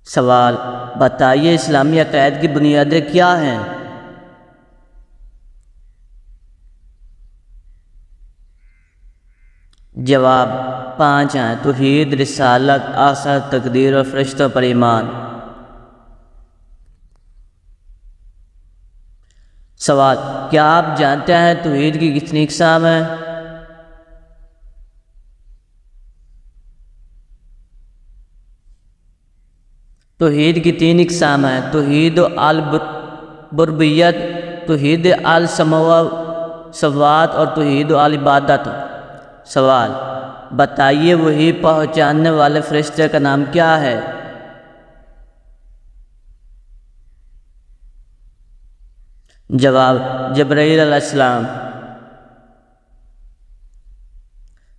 سوال: بتائیے اسلامی عقائد کی بنیادیں کیا ہیں؟ جواب: 5 ہیں: توحید، رسالت، آخرت، تقدیر اور فرشتوں پر ایمان۔ سوال: کیا آپ جانتے ہیں توحید کی کتنی اقسام ہیں؟ توحید کی 3 اقسام ہیں: توحید الربوبیت، توحید السماوات اور توحید العبادت۔ سوال: بتائیے وحی پہنچانے والے فرشتے کا نام کیا ہے؟ جواب: جبرائیل علیہ السلام۔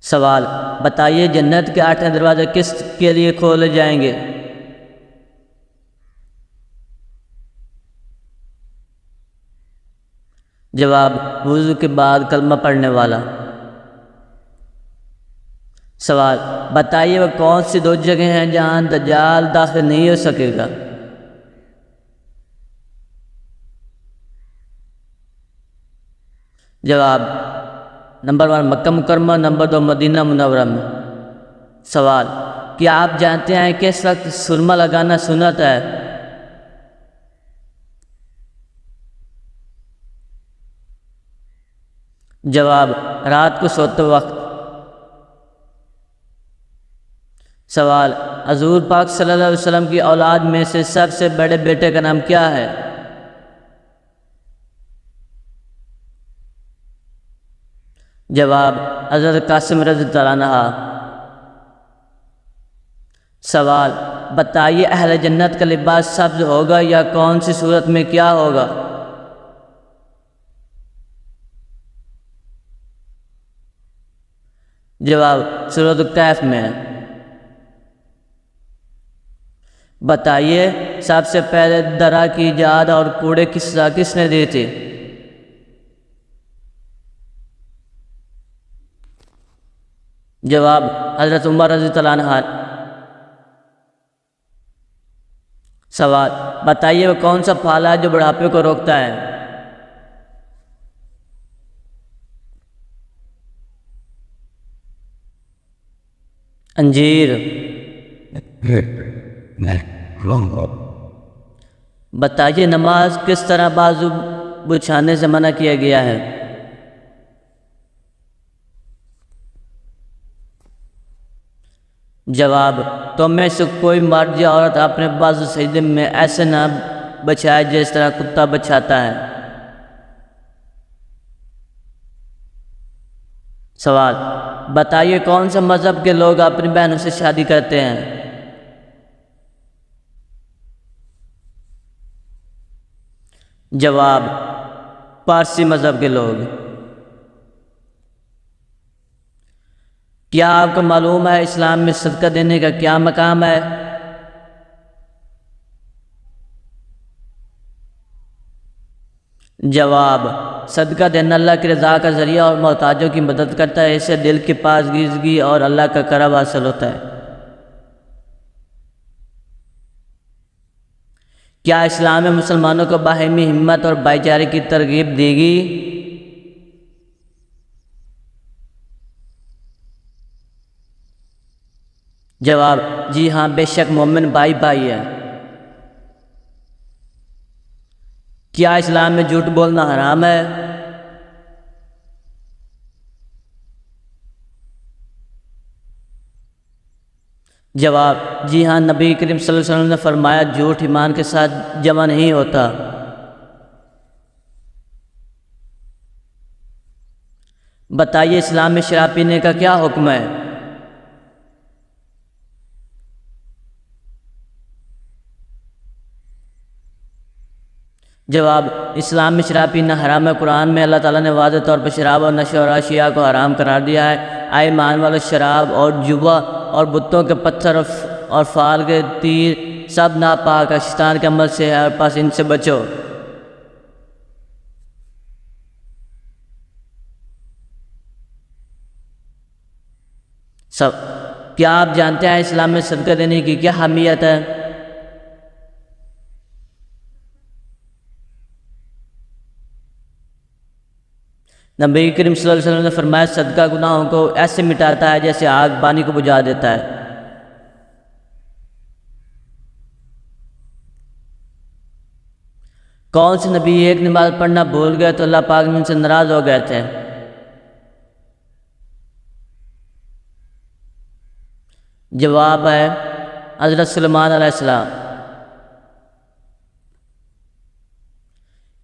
سوال: بتائیے جنت کے 8 دروازے کس کے لیے کھولے جائیں گے؟ جواب: وضو کے بعد کلمہ پڑھنے والا۔ سوال: بتائیے وہ کون سی 2 جگہیں ہیں جہاں دجال داخل نہیں ہو سکے گا؟ جواب: نمبر 1 مکہ مکرمہ، نمبر 2 مدینہ منورہ میں۔ سوال: کیا آپ جانتے ہیں کہ اس وقت سرما لگانا سنت ہے؟ جواب: رات کو سوتے وقت۔ سوال: حضور پاک صلی اللہ علیہ وسلم کی اولاد میں سے سب سے بڑے بیٹے کا نام کیا ہے؟ جواب: حضرت قاسم رضی اللہ عنہ۔ سوال: بتائیے اہل جنت کا لباس سبز ہوگا یا کون سی صورت میں کیا ہوگا؟ جواب: سورۃ الکہف میں۔ بتائیے سب سے پہلے درا کی ایجاد اور کوڑے کی سزا کس نے دی تھی؟ جواب: حضرت عمر رضی اللہ عنہ۔ سوال: بتائیے وہ کون سا پھل ہے جو بڑھاپے کو روکتا ہے؟ انجیر۔ بتائیے نماز کس طرح بازو بچھانے سے منع کیا گیا ہے؟ جواب: تم میں سے کوئی مرد یا عورت اپنے بازو سجدے میں ایسے نہ بچھائے جس طرح کتا بچھاتا ہے۔ سوال: بتائیے کون سے مذہب کے لوگ اپنی بہنوں سے شادی کرتے ہیں؟ جواب: پارسی مذہب کے لوگ۔ کیا آپ کو معلوم ہے اسلام میں صدقہ دینے کا کیا مقام ہے؟ جواب: صدقہ دینا اللہ کی رضا کا ذریعہ اور محتاجوں کی مدد کرتا ہے، اسے دل کی پاکیزگی اور اللہ کا کرم حاصل ہوتا ہے۔ کیا اسلام میں مسلمانوں کو باہمی ہمت اور بھائی چارے کی ترغیب دی گئی؟ جواب: جی ہاں، بے شک مومن بھائی بھائی ہے۔ کیا اسلام میں جھوٹ بولنا حرام ہے؟ جواب: جی ہاں، نبی کریم صلی اللہ علیہ وسلم نے فرمایا جھوٹ ایمان کے ساتھ جمع نہیں ہوتا۔ بتائیے اسلام میں شراب پینے کا کیا حکم ہے؟ جواب: اسلام میں شراب پینا حرام ہے۔ قرآن میں اللہ تعالیٰ نے واضح طور پر شراب اور نشے اور اشیاء کو حرام قرار دیا ہے۔ اے ایمان والو، شراب اور جوا اور بتوں کے پتھر اور فال کے تیر سب ناپاک ہے، شیطان کے عمل سے ہے، اور پس ان سے بچو۔ کیا آپ جانتے ہیں اسلام میں صدقہ دینے کی کیا اہمیت ہے؟ نبی کریم صلی اللہ علیہ وسلم نے فرمایا صدقہ گناہوں کو ایسے مٹاتا ہے جیسے آگ پانی کو بجھا دیتا ہے۔ کون سے نبی ایک نماز پڑھنا بھول گئے تو اللہ پاک نے ان سے ناراض ہو گئے تھے؟ جواب ہے حضرت سلیمان علیہ السلام۔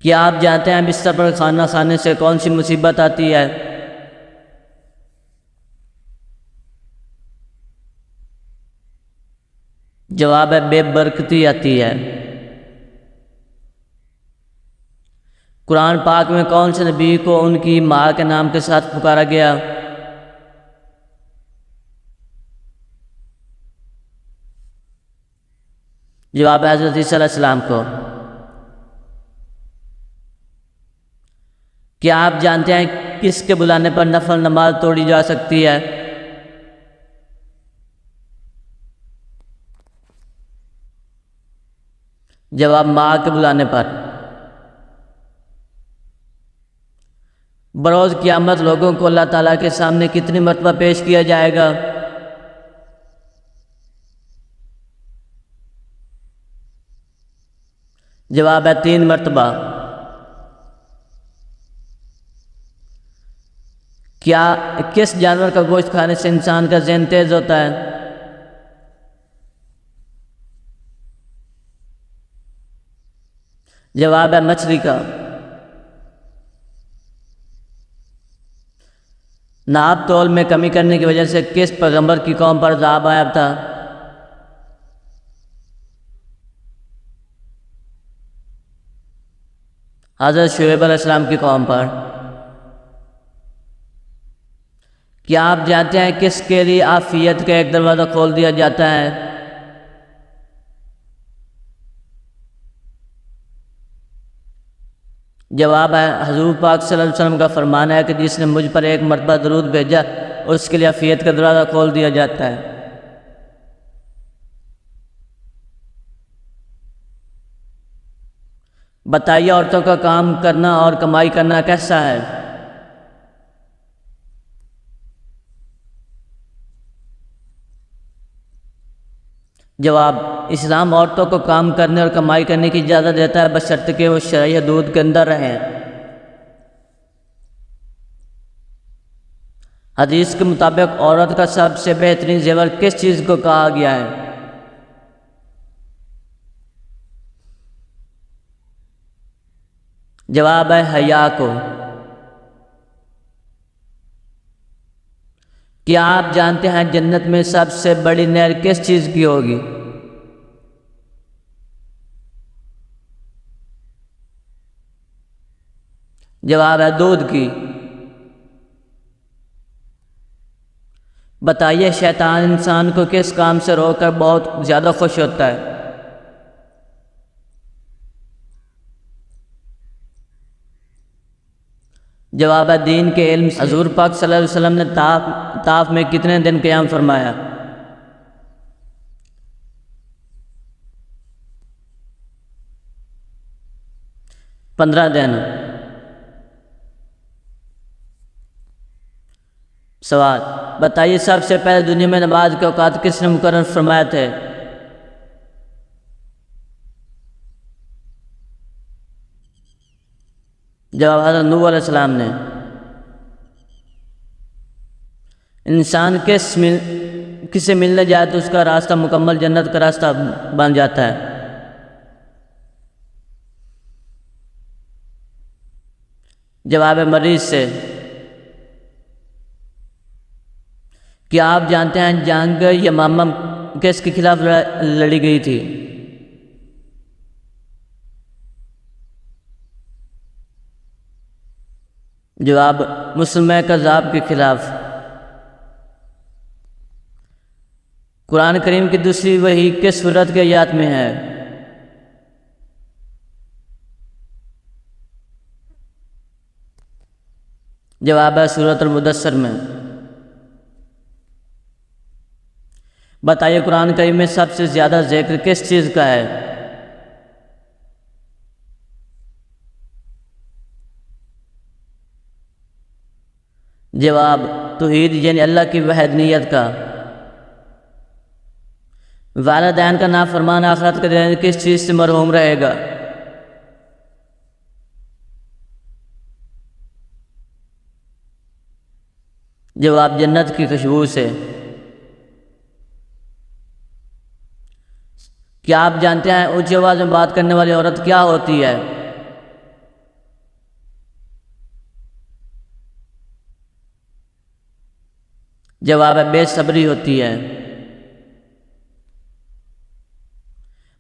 کیا آپ جانتے ہیں بستر پر کھانا کھانے سے کون سی مصیبت آتی ہے؟ جواب ہے بے برکتی آتی ہے۔ قرآن پاک میں کون سے نبی کو ان کی ماں کے نام کے ساتھ پکارا گیا؟ جواب ہے حضرت عیسیٰ علیہ السلام کو۔ کیا آپ جانتے ہیں کس کے بلانے پر نفل نماز توڑی جا سکتی ہے؟ جواب ماں کے بلانے پر۔ بروز قیامت لوگوں کو اللہ تعالیٰ کے سامنے کتنی مرتبہ پیش کیا جائے گا؟ جواب ہے 3 مرتبہ۔ کیا کس جانور کا گوشت کھانے سے انسان کا ذہن تیز ہوتا ہے؟ جواب ہے مچھلی کا۔ ناپ تول میں کمی کرنے کی وجہ سے کس پیغمبر کی قوم پر عذاب آیا تھا؟ حضرت شعیب علیہ السلام کی قوم پر۔ کیا آپ جانتے ہیں کس کے لیے عافیت کا ایک دروازہ کھول دیا جاتا ہے؟ جواب ہے حضور پاک صلی اللہ علیہ وسلم کا فرمان ہے کہ جس نے مجھ پر ایک مرتبہ درود بھیجا اس کے لیے عافیت کا دروازہ کھول دیا جاتا ہے۔ بتائیے عورتوں کا کام کرنا اور کمائی کرنا کیسا ہے؟ جواب اسلام عورتوں کو کام کرنے اور کمائی کرنے کی اجازت دیتا ہے بشرطیکہ کہ وہ شرعی حدود کے اندر رہیں۔ حدیث کے مطابق عورت کا سب سے بہترین زیور کس چیز کو کہا گیا ہے؟ جواب ہے حیا کو۔ کیا آپ جانتے ہیں جنت میں سب سے بڑی نہر کس چیز کی ہوگی؟ جواب ہے دودھ کی۔ بتائیے شیطان انسان کو کس کام سے روک کر بہت زیادہ خوش ہوتا ہے؟ جواب ہے دین کے علم سے۔ حضور پاک صلی اللہ علیہ وسلم نے طاف میں کتنے دن قیام فرمایا؟ 15 دن۔ سوال بتائیے سب سے پہلے دنیا میں نماز کے اوقات کس نے مقرر فرمائے تھے؟ جواب حضرت نوح علیہ السلام نے۔ انسان کسے ملنے جائے تو اس کا راستہ مکمل جنت کا راستہ بن جاتا ہے؟ جواب ہے مریض سے۔ کیا آپ جانتے ہیں جنگ یمامہ کس کے خلاف لڑی گئی تھی؟ جواب مسلمہ کذاب کے خلاف۔ قرآن کریم کی دوسری وحی کس سورت کے آیات میں ہے؟ جواب ہے سورۃ المدثر میں۔ بتائیے قرآن کریم میں سب سے زیادہ ذکر کس چیز کا ہے؟ جواب: توحید یعنی اللہ کی وحدانیت کا۔ والدین کا نافرمان آخرت کے دن کس چیز سے محروم رہے گا؟ جواب: جنت کی خوشبو سے۔ کیا آپ جانتے ہیں اونچی آواز میں بات کرنے والی عورت کیا ہوتی ہے؟ جواب ہے بے صبری ہوتی ہے۔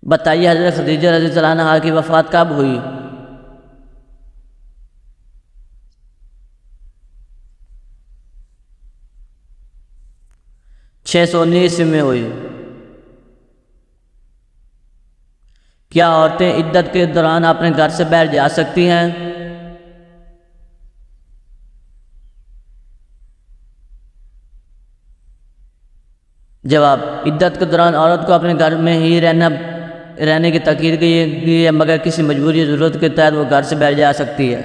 بتائیے حضرت خدیجہ رضی اللہ عنہا کی وفات کب ہوئی؟ 619 میں ہوئی۔ کیا عورتیں عدت کے دوران اپنے گھر سے باہر جا سکتی ہیں؟ جواب: عدت کے دوران عورت کو اپنے گھر میں ہی رہنے کی تاکید کی گئی ہے، مگر کسی مجبوری ضرورت کے تحت وہ گھر سے باہر جا سکتی ہے۔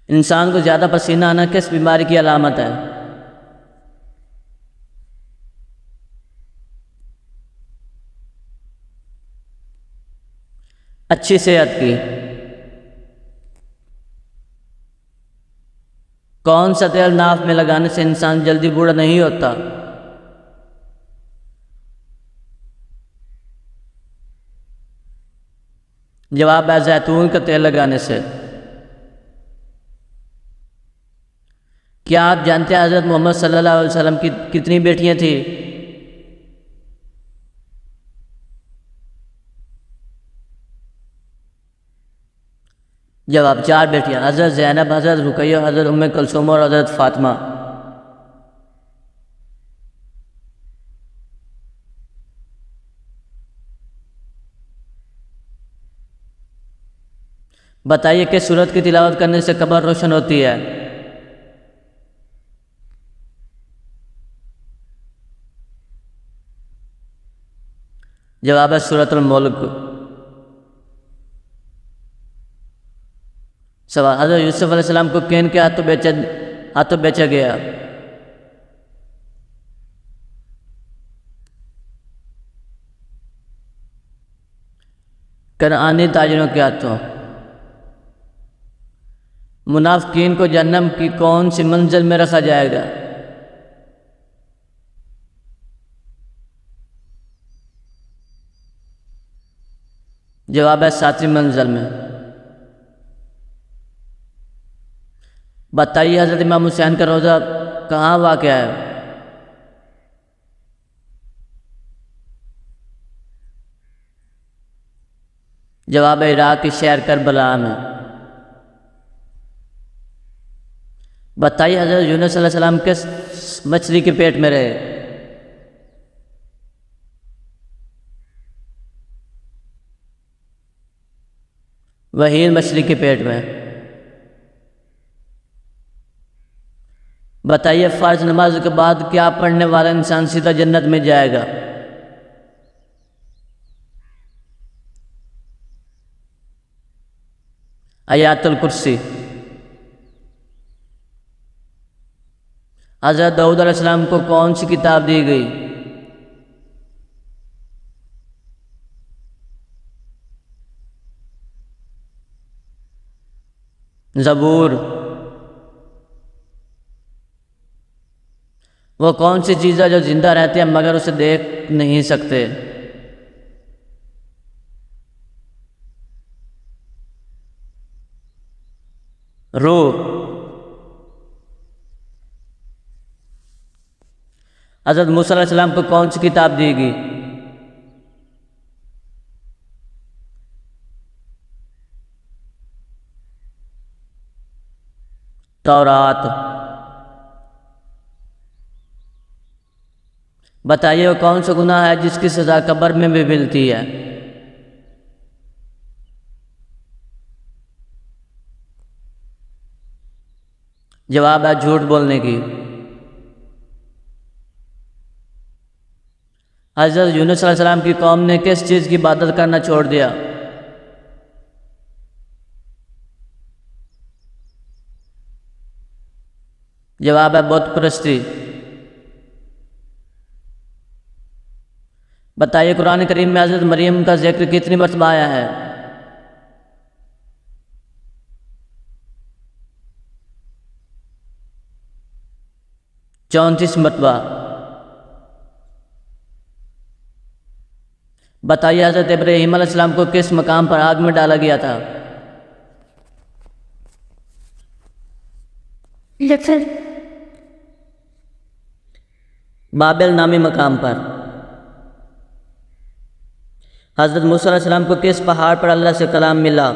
انسان کو زیادہ پسینہ آنا کس بیماری کی علامت ہے؟ اچھی صحت کی۔ کون سا تیل ناف میں لگانے سے انسان جلدی بوڑھا نہیں ہوتا؟ جواب ہے زیتون کا تیل لگانے سے۔ کیا آپ جانتے ہیں حضرت محمد صلی اللہ علیہ وسلم کی کتنی بیٹیاں تھیں؟ جواب: 4 بیٹیاں، حضرت زینب، حضرت رقیہ، حضرت ام کلثوم اور حضرت فاطمہ۔ بتائیے کہ سورت کی تلاوت کرنے سے قبر روشن ہوتی ہے؟ جواب ہے سورۃ الملک۔ سوال: حضرت یوسف علیہ السلام کو کین کے ہاتھوں بیچا گیا؟ کنعانی تاجروں کے ہاتھوں۔ منافقین کو جہنم کی کون سی منزل میں رکھا جائے گا؟ جواب ہے 7ویں منزل میں۔ بتائیے حضرت امام حسین کا روضہ کہاں واقع ہے؟ جواب ہے عراق کے شہر کربلا میں۔ بتائیے حضرت یونس علیہ السلام کس مچھلی کے پیٹ میں رہے؟ وحین مچھلی کے پیٹ میں۔ بتائیے فرض نماز کے بعد کیا پڑھنے والا انسان سیدھا جنت میں جائے گا؟ آیات الکرسی۔ حضرت داؤد علیہ السلام کو کون سی کتاب دی گئی؟ زبور۔ وہ کون سی چیز ہے جو زندہ رہتی ہے مگر اسے دیکھ نہیں سکتے؟ روح۔ حضرت موسیٰ علیہ السلام کو کون سی کتاب دی گئی؟ تورات۔ بتائیے وہ کون سا گناہ ہے جس کی سزا قبر میں بھی ملتی ہے؟ جواب ہے جھوٹ بولنے کی۔ حضرت یونس علیہ السلام کی قوم نے کس چیز کی عبادت کرنا چھوڑ دیا؟ جواب ہے بت پرستی۔ بتائیے قرآن کریم میں حضرت مریم کا ذکر کتنی مرتبہ آیا ہے؟ 34 مرتبہ۔ بتائیے حضرت ابراہیم علیہ السلام کو کس مقام پر آگ میں ڈالا گیا تھا؟ بابل نامی مقام پر۔ حضرت موسیٰ علیہ السلام کو کس پہاڑ پر اللہ سے کلام ملا؟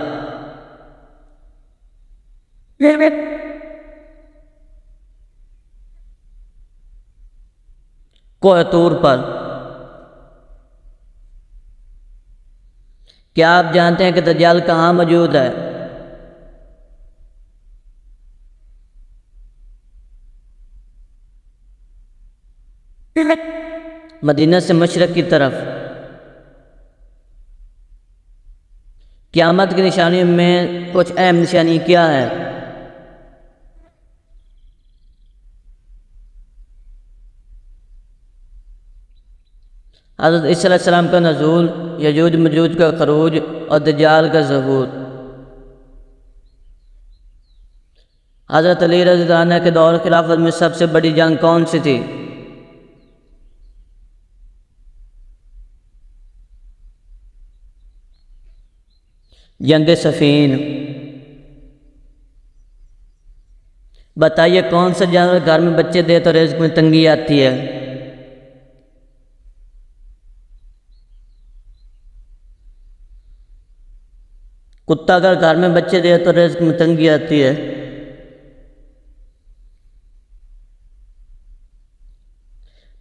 کوہ طور پر۔ کیا آپ جانتے ہیں کہ دجال کہاں موجود ہے؟ مدینہ سے مشرق کی طرف۔ قیامت کی نشانیوں میں کچھ اہم نشانی کیا ہے؟ حضرت عیسیٰ علیہ السلام کا نزول، یجوج مجوج کا خروج اور دجال کا ظہور۔ حضرت علی رضی اللہ عنہ کے دور خلافت میں سب سے بڑی جنگ کون سی تھی؟ جنگ صفین۔ بتائیے کون سا جانور گھر میں بچے دے تو رزق میں تنگی آتی ہے؟ کتا اگر گھر میں بچے دے تو رزق میں تنگی آتی ہے۔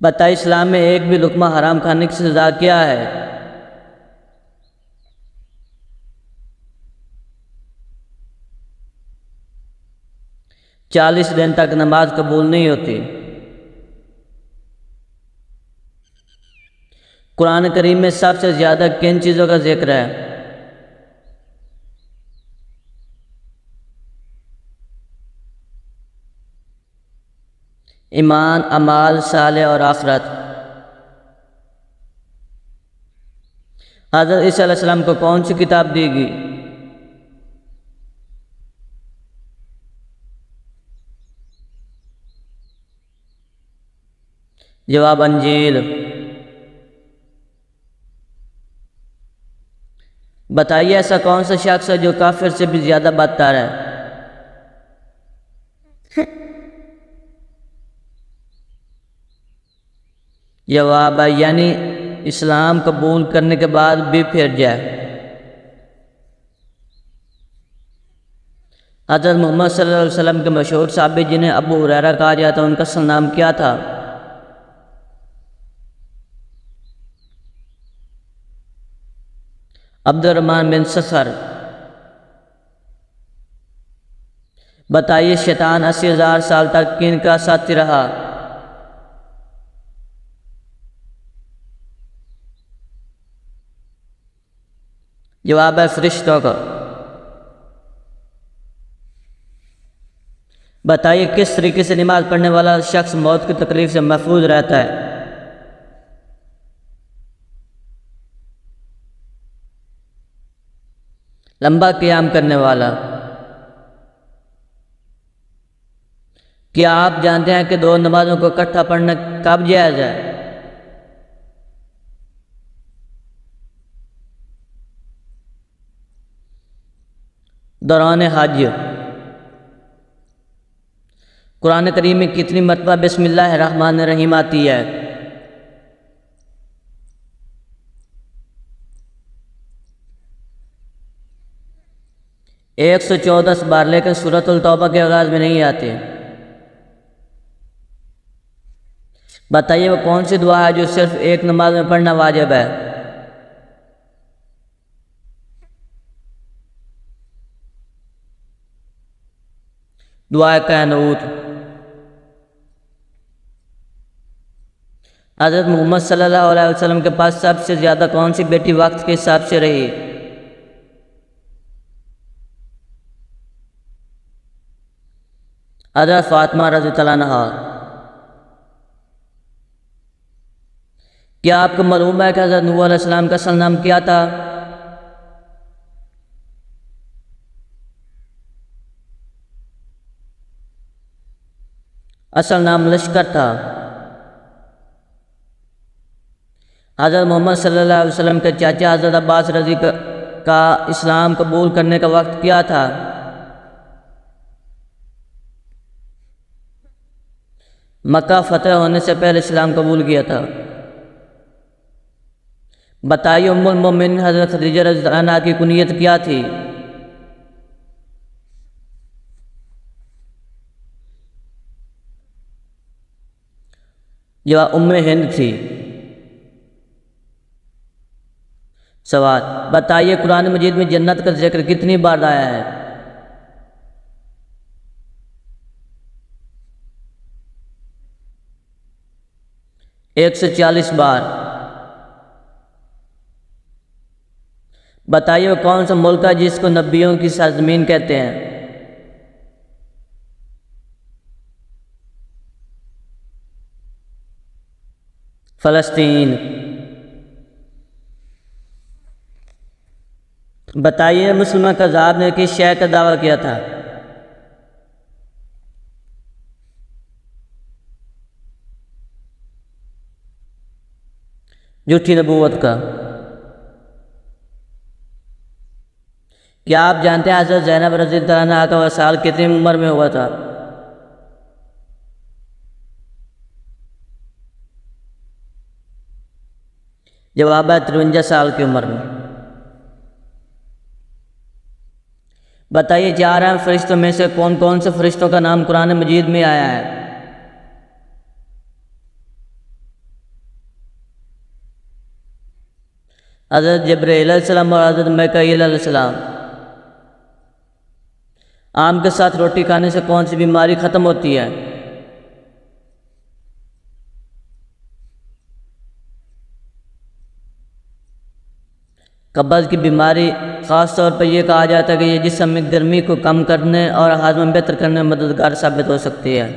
بتائیے اسلام میں ایک بھی لقمہ حرام کھانے کی سزا کیا ہے؟ چالیس دن تک نماز قبول نہیں ہوتی۔ قرآن کریم میں سب سے زیادہ کن چیزوں کا ذکر ہے؟ ایمان، اعمال صالح اور آخرت۔ حضرت عیسیٰ علیہ السلام کو کون سی کتاب دی گئی؟ جواب انجیل۔ بتائیے ایسا کون سا شخص ہے جو کافر سے بھی زیادہ بدتر ہے؟ جواب ہے یعنی اسلام قبول کرنے کے بعد بھی پھر جائے۔ حضرت محمد صلی اللہ علیہ وسلم کے مشہور صحابی جنہیں ابو ہریرہ کہا جاتا ہے، ان کا اصل نام کیا تھا؟ عبد الرحمن بن سخر۔ بتائیے شیطان 80,000 سال تک کن کا ساتھی رہا؟ جواب ہے فرشتوں کا۔ بتائیے کس طریقے سے نماز پڑھنے والا شخص موت کی تکلیف سے محفوظ رہتا ہے؟ لمبا قیام کرنے والا۔ کیا آپ جانتے ہیں کہ دو نمازوں کو اکٹھا پڑھنا کب جائز ہے؟ دوران حج۔ قرآن کریم میں کتنی مرتبہ بسم اللہ الرحمن الرحیم آتی ہے؟ 114 بار، لیکن سورۃ التوبہ کے آغاز میں نہیں آتے۔ بتائیے وہ کون سی دعا ہے جو صرف ایک نماز میں پڑھنا واجب ہے؟ دعا قنوت۔ حضرت محمد صلی اللہ علیہ وسلم کے پاس سب سے زیادہ کون سی بیٹی وقت کے حساب سے رہی؟ حضرت فاطمہ رضی اللہ عنہا: کیا آپ کو معلوم ہے کہ حضرت نوح علیہ السلام کا اصل نام کیا تھا؟ اصل نام لشکر تھا۔ حضرت محمد صلی اللہ علیہ وسلم کے چاچا حضرت عباس رضی کا اسلام قبول کرنے کا وقت کیا تھا؟ مکہ فتح ہونے سے پہلے اسلام قبول کیا تھا۔ بتائیے ام المومنین حضرت خدیجہ رضی اللہ عنہا کی کنیت کیا تھی؟ جواب: ام ہند تھی۔ سوال: بتائیے قرآن مجید میں جنت کا ذکر کتنی بار آیا ہے؟ ایک سے 40 بار۔ بتائیے وہ کون سا ملک ہے جس کو نبیوں کی سرزمین کہتے ہیں؟ فلسطین۔ بتائیے مسلمہ کذاب نے کس شے کا دعویٰ کیا تھا؟ جھوٹی نبوت کا۔ کیا آپ جانتے ہیں حضرت زینب رضی اللہ عنہا کا وصال کتنی عمر میں ہوا تھا؟ جواب ہے 53 سال کی عمر میں۔ بتائیے 4 اہم فرشتوں میں سے کون کون سے فرشتوں کا نام قرآن مجید میں آیا ہے؟ حضرت جبرائیل علیہ السلام اور حضرت میکائیل علیہ السلام۔ آم کے ساتھ روٹی کھانے سے کون سی بیماری ختم ہوتی ہے؟ قبض کی بیماری۔ خاص طور پر یہ کہا جاتا ہے کہ یہ جسم میں گرمی کو کم کرنے اور ہاضمہ بہتر کرنے میں مددگار ثابت ہو سکتی ہے۔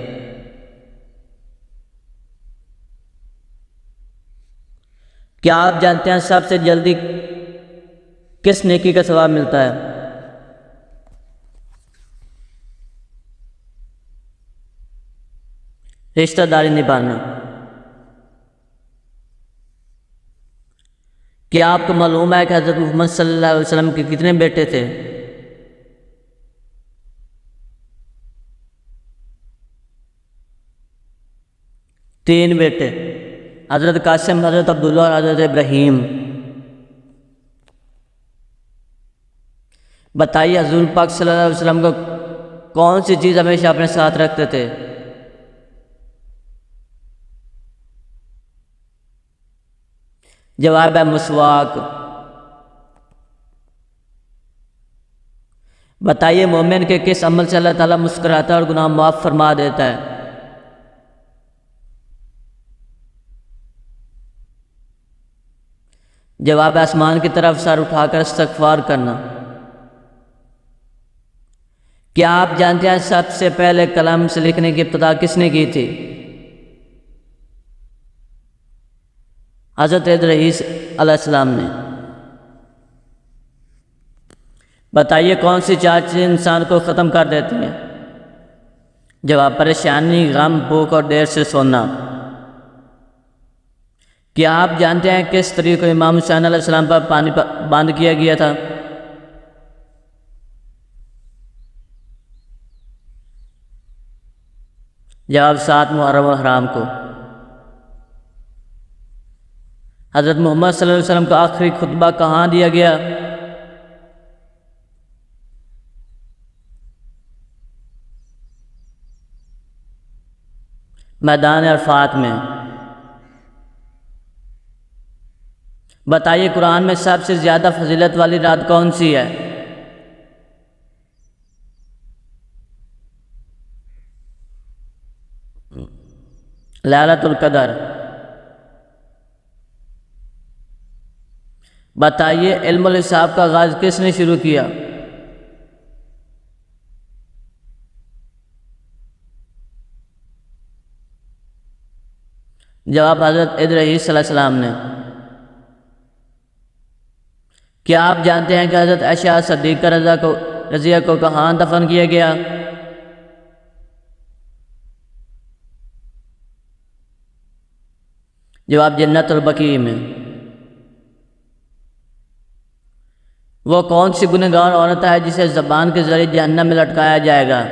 کیا آپ جانتے ہیں سب سے جلدی کس نیکی کا ثواب ملتا ہے؟ رشتہ داری نبھانا۔ کیا آپ کو معلوم ہے کہ حضرت محمد صلی اللہ علیہ وسلم کے کتنے بیٹے تھے؟ تین بیٹے، حضرت قاسم، حضرت عبداللہ اور حضرت ابراہیم۔ بتائیے حضور پاک صلی اللہ علیہ وسلم کو کون سی چیز ہمیشہ اپنے ساتھ رکھتے تھے؟ جواب ہے مسواک۔ بتائیے مومن کے کس عمل سے اللہ تعالیٰ مسکراتا ہے اور گناہ معاف فرما دیتا ہے؟ جواب ہے آسمان کی طرف سر اٹھا کر استغفار کرنا۔ کیا آپ جانتے ہیں سب سے پہلے قلم سے لکھنے کی ابتدا کس نے کی تھی؟ حضرت ادریس علیہ السلام نے۔ بتائیے کون سی 4 چیزیں انسان کو ختم کر دیتی ہیں؟ جواب: پریشانی، غم، بھوک اور دیر سے سونا۔ کیا آپ جانتے ہیں کس طریقے کو امام حسین علیہ السلام پر پانی بند کیا گیا تھا؟ جواب: 7 محرم الحرام کو۔ حضرت محمد صلی اللہ علیہ وسلم کا آخری خطبہ کہاں دیا گیا؟ میدان عرفات میں۔ بتائیے قرآن میں سب سے زیادہ فضیلت والی رات کون سی ہے؟ لیلۃ القدر۔ بتائیے علم الحساب کا آغاز کس نے شروع کیا؟ جواب حضرت ادریس صلی اللہ علیہ وسلم نے، کیا آپ جانتے ہیں کہ حضرت عائشہ صدیقہ رضیہ کو کہاں دفن کیا گیا؟ جواب جنت البقیع میں۔ وہ کون سی گنہگار عورت ہے جسے زبان کے ذریعے جہنم میں لٹکایا جائے گا؟